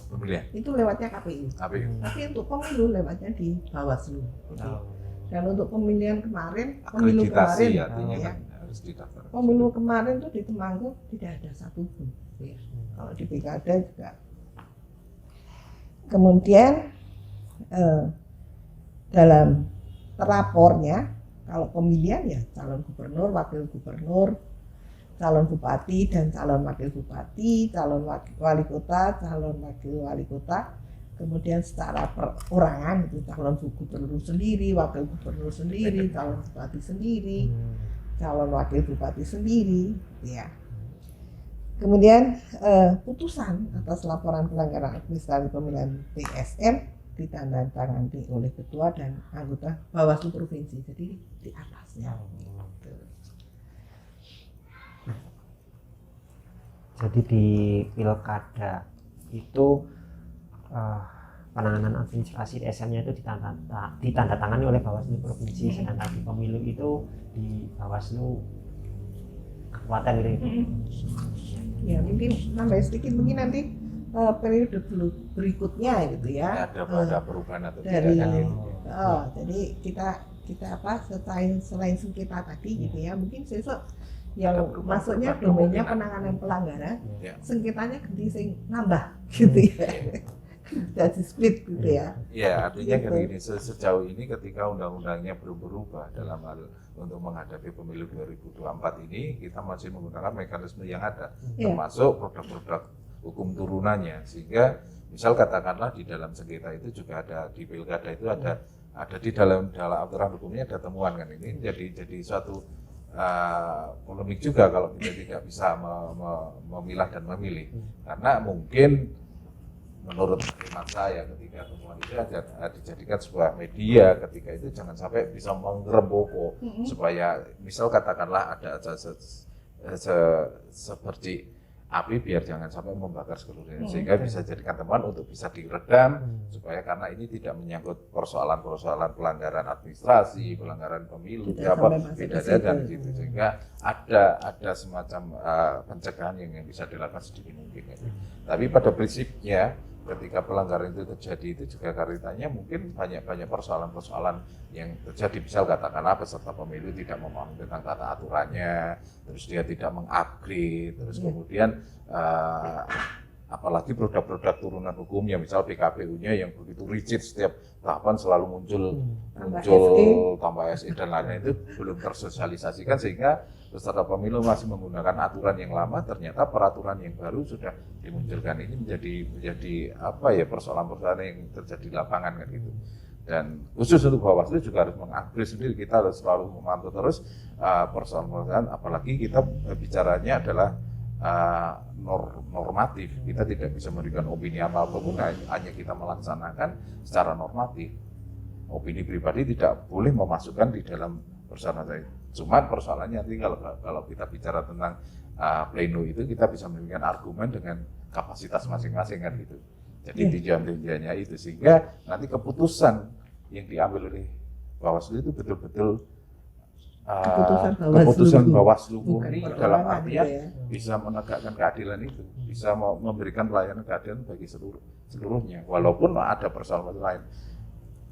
itu lewatnya KPU. Tapi untuk pemilu lewatnya di Bawaslu. Dan untuk pemilihan kemarin, pemilu kemarin ya, pemilu kemarin tuh di Temanggung tidak ada satupun. Ya. Kalau di Pilkada juga. Kemudian dalam terapornya, kalau pemilihan ya calon gubernur, wakil gubernur, calon bupati dan calon wakil bupati, calon wali kota, calon wakil wali kota. Kemudian secara perorangan itu calon gubernur sendiri, wakil gubernur sendiri, calon bupati sendiri, calon wakil bupati sendiri, ya. Kemudian putusan atas laporan pelanggaran administrasi pemilihan TSN ditandatangani oleh ketua dan anggota Bawaslu provinsi, jadi di atasnya. Jadi di pilkada itu penanganan administrasi TSN-nya itu ditandatangani oleh Bawaslu provinsi, sedangkan di pemilu itu di Bawaslu kabupaten gitu. Ya mungkin nambah sedikit, mungkin nanti periode berikutnya gitu ya. Ada perubahan atau dari, tidak kan? Jadi kita apa selain sengketa tadi gitu ya, mungkin besok yang masuknya domainnya penanganan pelanggaran, sengketanya ganti sing nambah gitu ya. Jadi split gitu ya. Ya artinya gitu. Gini, sejauh ini ketika undang-undangnya belum berubah dalam hal untuk menghadapi pemilu 2024 ini, kita masih menggunakan mekanisme yang ada, termasuk produk-produk hukum turunannya, sehingga misal katakanlah di dalam sengketa itu juga ada, di pilkada itu ada di dalam aturan hukumnya ada temuan kan, ini jadi suatu polemik juga kalau kita tidak bisa memilah dan memilih, karena mungkin menurut hemat saya ketika temuan itu dijadikan sebuah media, ketika itu jangan sampai bisa menggeremboko supaya misal katakanlah ada seperti api biar jangan sampai membakar seluruhnya, sehingga bisa jadikan teman untuk bisa diredam supaya karena ini tidak menyangkut persoalan-persoalan pelanggaran administrasi, pelanggaran pemilu, beda dan gitu, sehingga ada semacam pencegahan yang bisa dilakukan sedikit mungkin. Tapi pada prinsipnya ketika pelanggaran itu terjadi itu juga kaitannya mungkin banyak persoalan-persoalan yang terjadi, misal katakanlah peserta pemilu tidak memahami tentang tata aturannya, terus dia tidak mengupgrade, terus kemudian apalagi produk-produk turunan hukumnya, misal PKPU-nya yang begitu rigid, setiap tahapan selalu muncul tambah SE dan lainnya, itu belum tersosialisasikan sehingga peserta pemilu masih menggunakan aturan yang lama, ternyata peraturan yang baru sudah dimunculkan. Ini menjadi apa ya, persoalan-persoalan yang terjadi di lapangan kan gitu. Dan khusus untuk Bawaslu juga harus mengupgrade sendiri, kita harus selalu memantau terus persoalan-persoalan, apalagi kita bicaranya adalah normatif. Kita tidak bisa memberikan opini apapun, hanya kita melaksanakan secara normatif. Opini pribadi tidak boleh memasukkan di dalam persoalan saya. Cuma persoalannya nanti kalau kita bicara tentang pleno itu, kita bisa memberikan argumen dengan kapasitas masing-masing kan gitu. Jadi tinjauan-tinjauannya itu, sehingga nanti keputusan yang diambil oleh Bawaslu itu betul-betul keputusan Bawaslu murni, dalam artian bisa menegakkan keadilan itu, bisa memberikan pelayanan keadilan bagi seluruhnya, walaupun ada persoalan lain.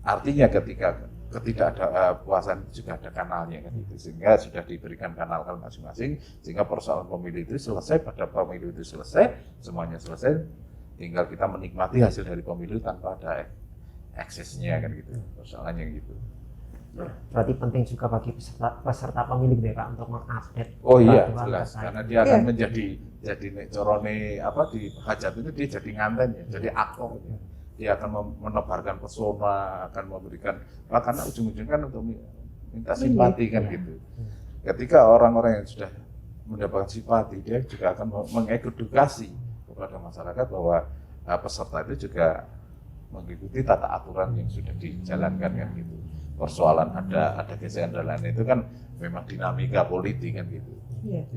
Artinya ketika ketidakpuasan juga ada kanalnya kan itu, sehingga sudah diberikan kanal masing-masing, sehingga persoalan pemilu itu selesai, pada pemilu itu selesai, semuanya selesai, tinggal kita menikmati hasil dari pemilu tanpa ada eksesnya kan gitu, persoalannya gitu. Berarti penting juga bagi peserta pemilu ya Pak untuk mengupdate. Oh iya jelas, karena dia akan menjadi corone apa di hajat itu, dia jadi nganten ya, jadi aktor. Dia akan menebarkan pesona, akan memberikan, karena ujung-ujungnya kan untuk minta simpati kan gitu. Ketika orang-orang yang sudah mendapatkan simpati, dia juga akan mengedukasi kepada masyarakat bahwa peserta itu juga mengikuti tata aturan yang sudah dijalankan kan gitu. Persoalan ada gesekan dan lain itu kan memang dinamika politik kan gitu. Iya.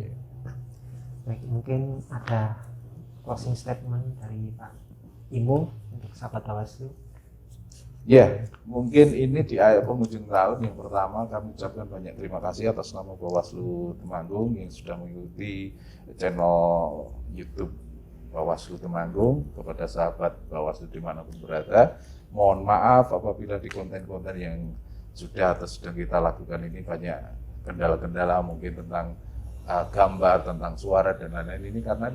Baik, mungkin ada closing statement dari Pak Imo untuk sahabat Bawaslu. Ya, mungkin ini di akhir penghujung tahun yang pertama kami ucapkan banyak terima kasih atas nama Bawaslu Temanggung yang sudah mengikuti channel YouTube Bawaslu Temanggung. Kepada sahabat Bawaslu dimanapun berada, mohon maaf apabila di konten-konten yang sudah atau sedang kita lakukan ini banyak kendala-kendala mungkin tentang gambar, tentang suara dan lain-lain, ini karena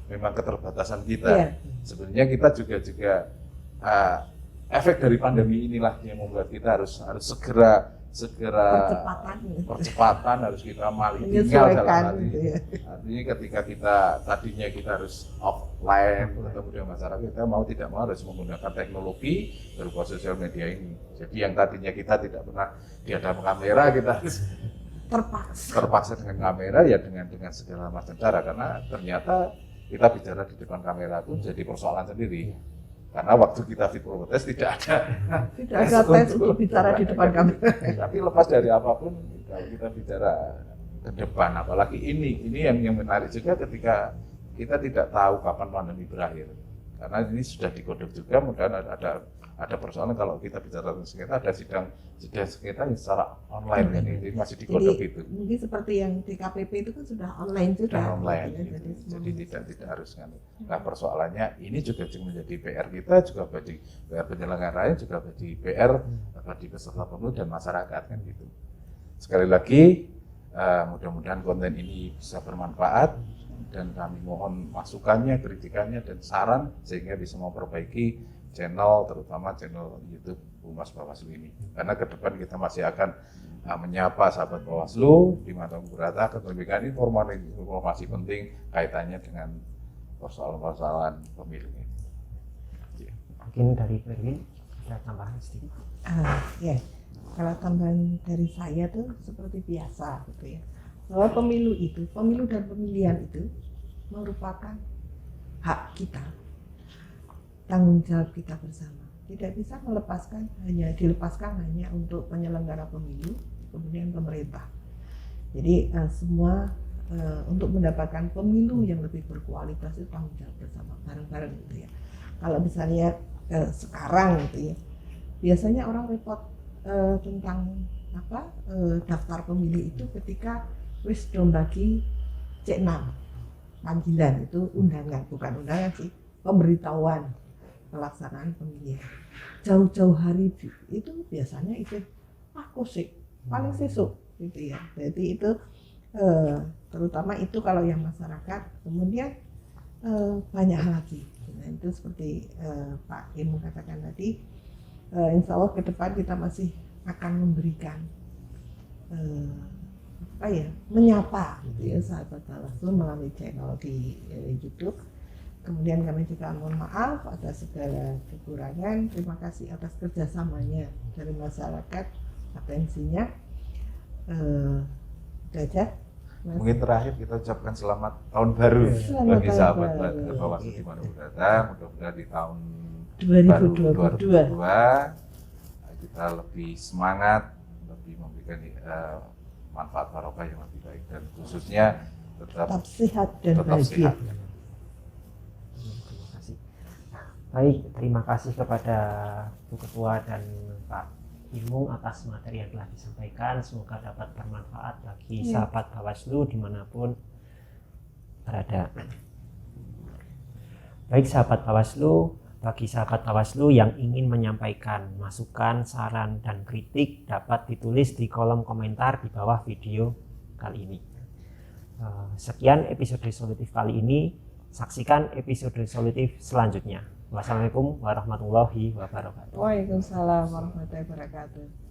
memang keterbatasan kita. Yeah. Sebenarnya kita juga efek dari pandemi inilah yang membuat kita harus segera percepatan harus kita tinggal dalam hati. Artinya ketika tadinya kita harus offline bertemu dengan masyarakat, kita mau tidak mau harus menggunakan teknologi berupa sosial media ini. Jadi yang tadinya kita tidak pernah dihadap kamera, kita harus terpaksa dengan kamera ya, dengan segala macam cara, karena ternyata kita bicara di depan kamera pun jadi persoalan sendiri. Karena waktu kita fit protes tidak ada tes untuk bicara di depan kamera. Tapi lepas dari apapun, kalau kita bicara ke depan, apalagi ini yang menarik juga ketika kita tidak tahu kapan pandemi berakhir. Karena ini sudah digodok juga, mudah-mudahan ada persoalan kalau kita bicara tentang sengketa, ada sidang sengketa yang secara online kan, ini masih digodok itu. Mungkin seperti yang di KPP itu kan sudah online juga. Sudah online, gitu. Jadi tidak harus kan. Nah persoalannya ini juga menjadi PR kita, juga bagi PR penyelenggara lain, juga bagi PR bagi peserta pemilu dan masyarakat kan gitu. Sekali lagi mudah-mudahan konten ini bisa bermanfaat dan kami mohon masukannya, kritikannya dan saran sehingga bisa memperbaiki channel, terutama channel YouTube Humas Bawaslu ini. Karena ke depan kita masih akan menyapa sahabat Bawaslu dimanapun berada, memberikan informasi penting kaitannya dengan persoalan-persoalan pemilu ini. Mungkin dari Perwin ada tambahan sedikit? Ya, kalau tambahan dari saya tuh seperti biasa gitu ya. bahwa pemilu dan pemilihan itu merupakan hak kita, tanggung jawab kita bersama. Tidak bisa dilepaskan hanya untuk penyelenggara pemilu, kemudian pemerintah. Jadi semua untuk mendapatkan pemilu yang lebih berkualitas itu tanggung jawab bersama, bareng-bareng gitu ya. Kalau misalnya sekarang gitu ya, biasanya orang repot tentang daftar pemilih itu ketika wis bagi C6 panggilan, itu undangan, bukan undangan sih, pemberitahuan pelaksanaan pemilihan. Jauh-jauh hari itu biasanya itu kosik paling sesuk gitu ya. Jadi itu terutama itu kalau yang masyarakat. Kemudian banyak lagi. Nah, itu seperti Pak Kim katakan tadi, insya Allah ke depan kita masih akan memberikan menyapa gitu ya sahabat Bawaslu melalui channel di YouTube. Kemudian kami juga mohon maaf atas segala kekurangan. Terima kasih atas kerjasamanya dari masyarakat, atensinya. Itu aja. Mas. Mungkin terakhir kita ucapkan selamat tahun baru bagi sahabat Bawaslu dimanapun berada. Mudah-mudahan di tahun 2022 kita lebih semangat, lebih memberikan manfaat barokah yang lebih baik, dan khususnya tetap sehat dan bahagia. Baik, terima kasih kepada Bu Ketua dan Pak Imung atas materi yang telah disampaikan. Semoga dapat bermanfaat bagi sahabat Bawaslu dimanapun berada. Baik sahabat Bawaslu, bagi sahabat Bawaslu yang ingin menyampaikan masukan, saran, dan kritik dapat ditulis di kolom komentar di bawah video kali ini. Sekian episode resolutif kali ini. Saksikan episode resolutif selanjutnya. Wassalamualaikum warahmatullahi wabarakatuh. Waalaikumsalam warahmatullahi wabarakatuh.